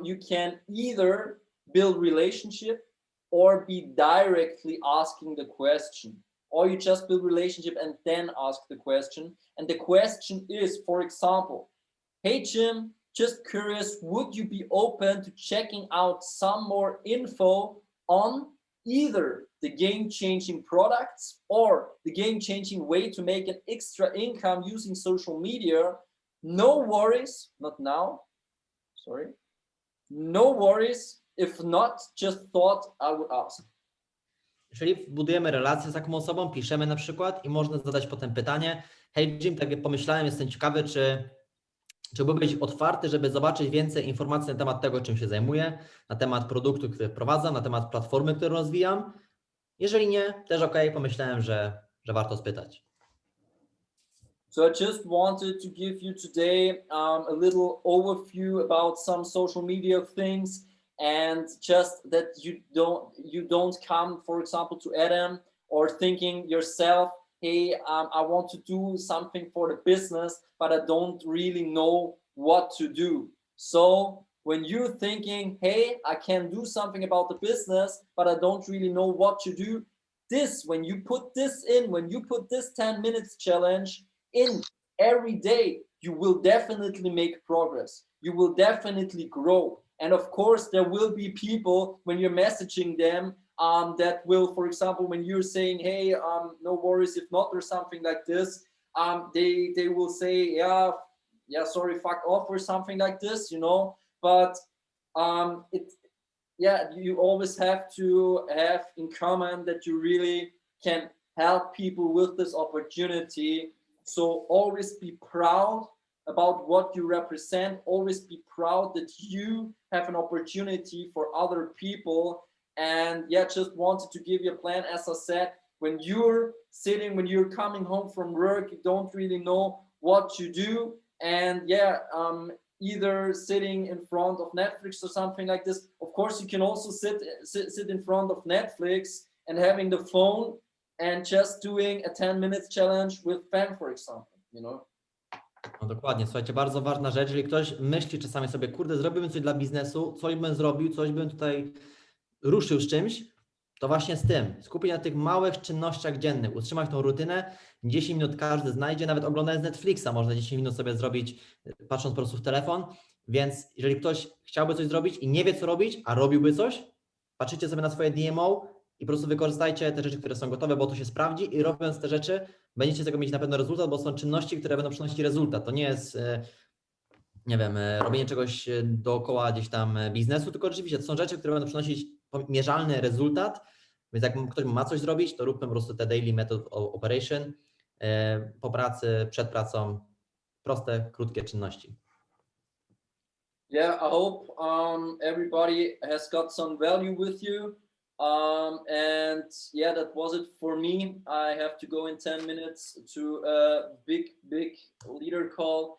you can either build relationship or be directly asking the question, or you just build relationship and then ask the question. And the question is, for example, hey Jim, just curious, would you be open to checking out some more info on either the game-changing products or the game-changing way to make an extra income using social media? No worries, not now, sorry. No worries, if not, just thought I would ask. Czyli budujemy relację z taką osobą, piszemy na przykład i można zadać potem pytanie, hej Jim, tak jak pomyślałem, jestem ciekawy, czy byłbyś otwarty, żeby zobaczyć więcej informacji na temat tego, czym się zajmuję, na temat produktu, który wprowadzam, na temat platformy, którą rozwijam. Jeżeli nie, też okej, pomyślałem, że warto spytać. So I just wanted to give you today a little overview about some social media things, and just that you don't come, for example, to Adam or thinking yourself, hey, I want to do something for the business, but I don't really know what to do. So when you're thinking, hey, I can do something about the business, but I don't really know what to do, when you put this in, when you put this 10 minutes challenge in every day, you will definitely make progress. You will definitely grow. And of course, there will be people when you're messaging them that will, for example, when you're saying, hey, no worries if not, or something like this, they will say, yeah, sorry, fuck off, or something like this, you know. But you always have to have in common that you really can help people with this opportunity. So always be proud about what you represent. Always be proud that you have an opportunity for other people. And just wanted to give you a plan. As I said, when you're coming home from work, you don't really know what to do. And either sitting in front of Netflix or something like this. Of course, you can also sit in front of Netflix and having the phone and just doing a 10 minutes challenge with fam, for example, you know? No dokładnie, słuchajcie, bardzo ważna rzecz, jeżeli ktoś myśli czasami sobie, kurde, zrobiłbym coś dla biznesu, coś bym zrobił, coś bym tutaj ruszył z czymś, to właśnie z tym, skupić na tych małych czynnościach dziennych, utrzymać tą rutynę, 10 minut każdy znajdzie, nawet oglądając Netflixa można 10 minut sobie zrobić, patrząc po prostu w telefon, więc jeżeli ktoś chciałby coś zrobić i nie wie co robić, a robiłby coś, patrzycie sobie na swoje DMO i po prostu wykorzystajcie te rzeczy, które są gotowe, bo to się sprawdzi i robiąc te rzeczy, będziecie z tego mieć na pewno rezultat, bo są czynności, które będą przynosić rezultat. To nie jest, nie wiem, robienie czegoś dookoła gdzieś tam biznesu, tylko rzeczywiście to są rzeczy, które będą przynosić mierzalny rezultat, więc jak ktoś ma coś zrobić, to róbmy po prostu te daily method operation po pracy, przed pracą, proste, krótkie czynności. I hope everybody has got some value with you. And that was it for me. I have to go in 10 minutes to a big leader call.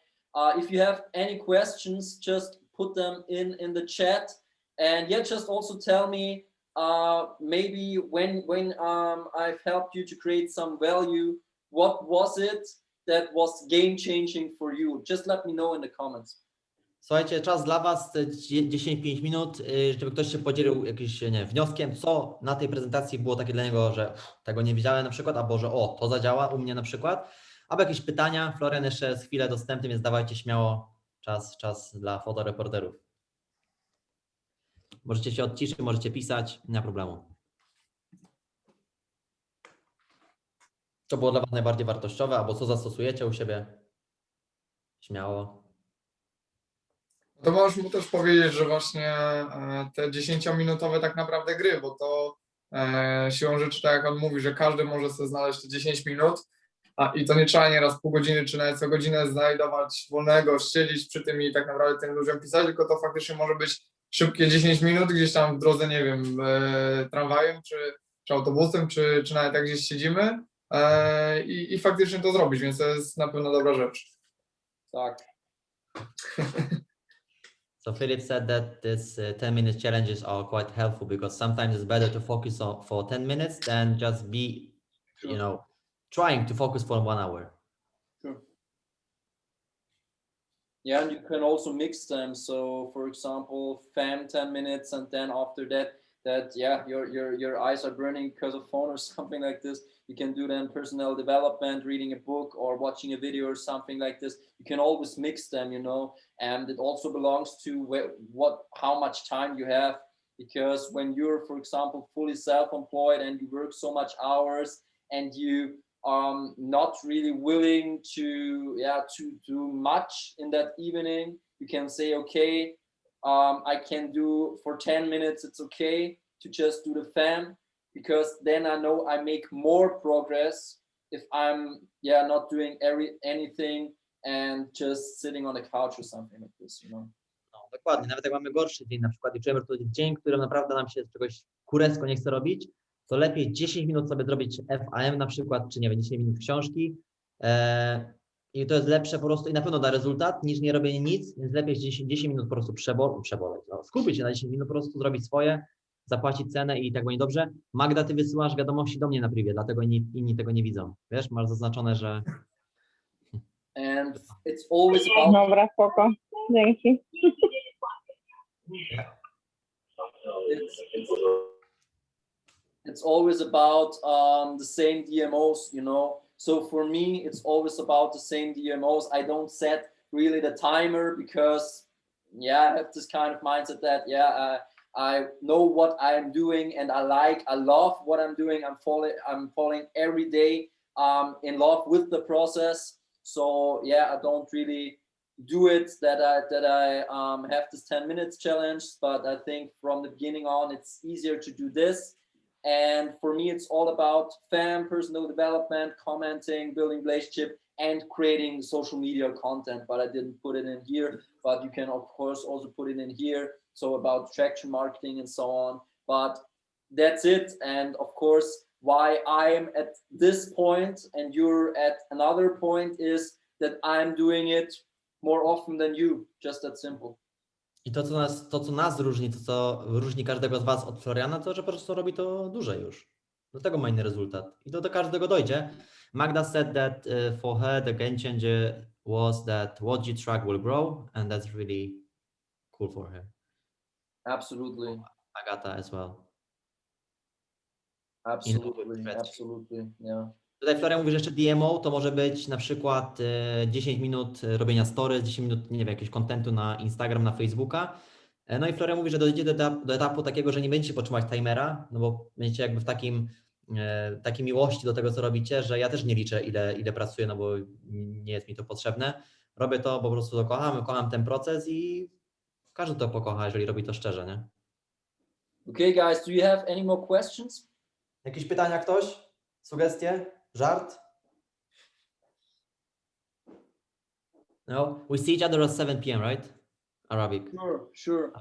If you have any questions, just put them in the chat. And just also tell me maybe when I've helped you to create some value, what was it that was game changing for you? Just let me know in the comments. Słuchajcie, czas dla Was, 10-5 minut, żeby ktoś się podzielił jakimś wnioskiem, co na tej prezentacji było takie dla niego, że tego nie widziałem na przykład, albo że to zadziała u mnie na przykład, albo jakieś pytania. Florian jeszcze jest chwilę dostępny, więc dawajcie śmiało czas dla fotoreporterów. Możecie się odciszyć, możecie pisać, nie ma problemu. Co było dla Was najbardziej wartościowe, albo co zastosujecie u siebie? Śmiało. To możesz mu też powiedzieć, że właśnie te 10-minutowe tak naprawdę gry, bo to siłą rzeczy, tak jak on mówi, że każdy może sobie znaleźć te 10 minut i to nie trzeba nieraz pół godziny czy nawet co godzinę znajdować wolnego, siedzieć przy tym i tak naprawdę tym ludziom pisać, tylko to faktycznie może być szybkie 10 minut gdzieś tam w drodze, nie wiem, tramwajem czy autobusem, czy nawet jak gdzieś siedzimy i faktycznie to zrobić, więc to jest na pewno dobra rzecz. Tak. So Philip said that this 10-minute challenges are quite helpful because sometimes it's better to focus for 10 minutes than just be, Sure. Trying to focus for 1 hour. Sure. Yeah, and you can also mix them. So, for example, fam 10 minutes, and then after that your eyes are burning because of phone or something like this. You can do then personal development, reading a book or watching a video or something like this. You can always mix them, and it also belongs to how much time you have, because when you're, for example, fully self-employed and you work so much hours and you not really willing to do much in that evening, you can say, okay, I can do for 10 minutes, it's okay to just do the fam, because then I know I make more progress if I'm not doing anything and just sitting on the couch or something like this, No, dokładnie, nawet jak mamy gorszy dzień na przykład i czujemy, że to jest dzień, w którym naprawdę nam się czegoś kurewsko nie chce robić, to lepiej 10 minut sobie zrobić FAM na przykład, czy nie wiem, 10 minut książki i to jest lepsze po prostu i na pewno da rezultat niż nie robienie nic, więc lepiej 10 minut po prostu przeboleć, skupić się na 10 minut, po prostu zrobić swoje zapłacić cenę i tak będzie dobrze. Magda, ty wysyłasz wiadomości do mnie na privie, dlatego inni tego nie widzą. Wiesz, masz zaznaczone, że... And it's always about Dobra, spoko. Dzięki. it's always about the same DMOs, you know. So for me, it's always about the same DMOs. I don't set really the timer because, yeah, I have this kind of mindset that, yeah, I know what I'm doing and I love what I'm doing. I'm falling every day in love with the process. So yeah, I don't really do it that I have this 10 minutes challenge, but I think from the beginning on, it's easier to do this. And for me, it's all about personal development, commenting, building relationship, and creating social media content. But I didn't put it in here, but you can of course also put it in here. So about traction marketing and so on. But that's it. And of course, why I am at this point and you're at another point is that I'm doing it more often than you. Just that simple. I to, co nas różni, to, co różni każdego z Was od Floriana, to, że po prostu robi to dłużej już. Do tego ma inny rezultat. I to do każdego dojdzie. Magda said that for her, the game changer was that what you track will grow, and that's really cool for her. Absolutely. Agata as well. Absolutely, yeah. Tutaj Florian mówi, że jeszcze DMO to może być na przykład 10 minut robienia stories, 10 minut, nie wiem, jakiegoś kontentu na Instagram, na Facebooka. No i Florian mówi, że dojdziecie do etapu takiego, że nie będziecie potrzebować timera, no bo będziecie jakby w takiej miłości do tego, co robicie, że ja też nie liczę, ile pracuję, no bo nie jest mi to potrzebne. Robię to, bo po prostu to kocham ten proces i każdy to pokocha, jeżeli robi to szczerze, nie? Okay, guys, do you have any more questions? Jakieś pytania ktoś? Sugestie? Żart? No, we see each other at 7 p.m., right? Arabic. Sure.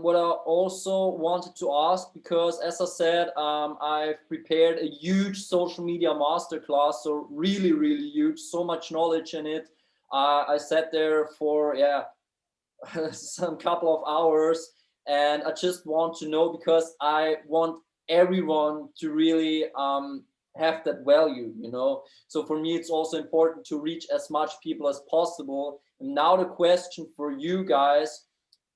What I also wanted to ask, because as I said, I've prepared a huge social media masterclass, so really, really huge, so much knowledge in it. I sat there for some couple of hours, and I just want to know, because I want everyone to really have that value, you know. So for me, it's also important to reach as much people as possible. And now the question for you guys,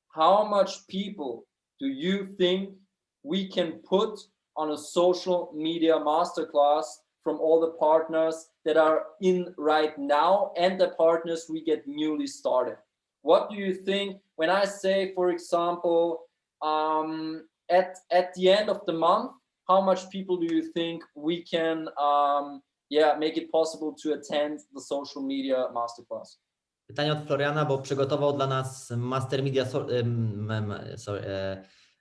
how much people do you think we can put on a social media masterclass from all the partners that are in right now and the partners we get newly started? What do you think when I say, for example, at the end of the month, how much people do you think we can make it possible to attend the social media masterclass? Pytanie od Floriana, bo przygotował dla nas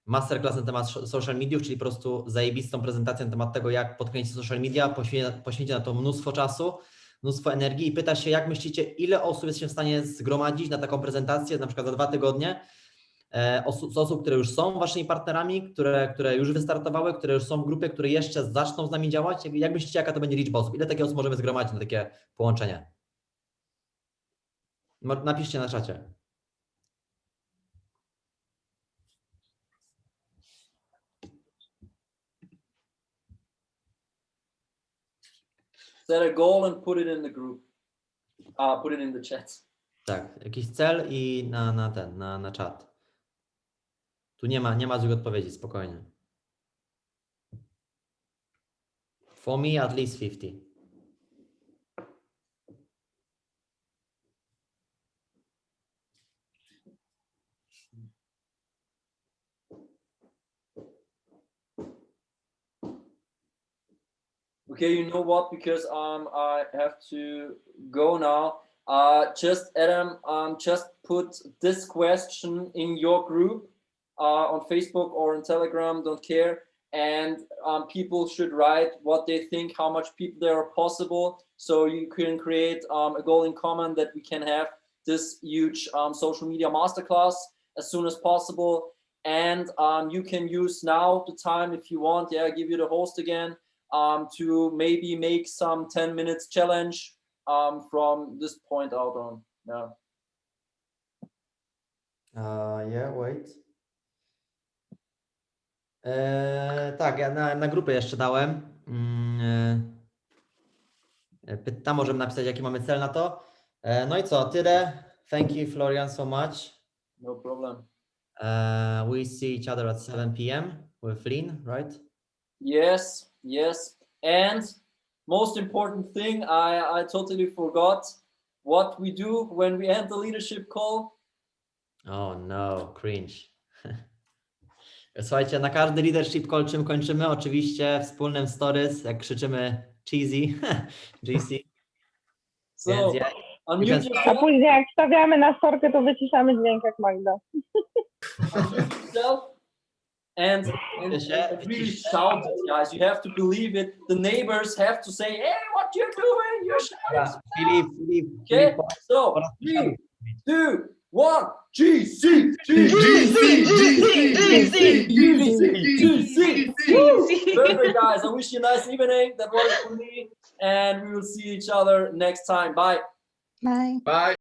masterclass na temat social mediów, czyli po prostu zajebistą prezentację na temat tego, jak podkręcić social media, poświęci na to mnóstwo czasu, mnóstwo energii i pyta się, jak myślicie, ile osób jest się w stanie zgromadzić na taką prezentację, na przykład za 2 tygodnie, z osób, które już są waszymi partnerami, które już wystartowały, które już są w grupie, które jeszcze zaczną z nami działać. Jak myślicie, jaka to będzie liczba osób? Ile takich osób możemy zgromadzić na takie połączenie? Napiszcie na czacie. Set a goal and put it in the group. Put it in the chat. Tak, jakiś cel i na czat. Tu nie ma złych odpowiedzi, spokojnie. For me, at least 50. Okay, you know what? Because I have to go now. Just Adam, just put this question in your group on Facebook or on Telegram. Don't care. And people should write what they think, how much people there are possible. So you can create a goal in common that we can have this huge social media masterclass as soon as possible. And you can use now the time if you want. Yeah, I give you the host again. To maybe make some 10 minutes challenge from this point out on. Yeah, wait. Tak, ja na grupę jeszcze dałem. Tam możemy napisać, jaki mamy cel na to. No i co, tyle. Thank you, Florian, so much. No problem. We see each other at 7 p.m. with Lynn, right? Yes, yes. And most important thing, I totally forgot what we do when we end the leadership call. Oh no, cringe. Słuchajcie, na każdy leadership call czym kończymy? Oczywiście wspólnym stories, jak krzyczymy cheesy, GC. So, Więc ja, unmute A yourself, później jak stawiamy na storkę, to wyciszamy dźwięk jak Magda. unmute yourself, and really shout it, guys. You have to believe it. The neighbors have to say, hey, what you doing? You're shouting. Filip, Okay, so 3, 2, 1, GC, Perfect, guys. I wish you a nice evening. That was it for me, and we will see each other next time. Bye. Bye. Bye.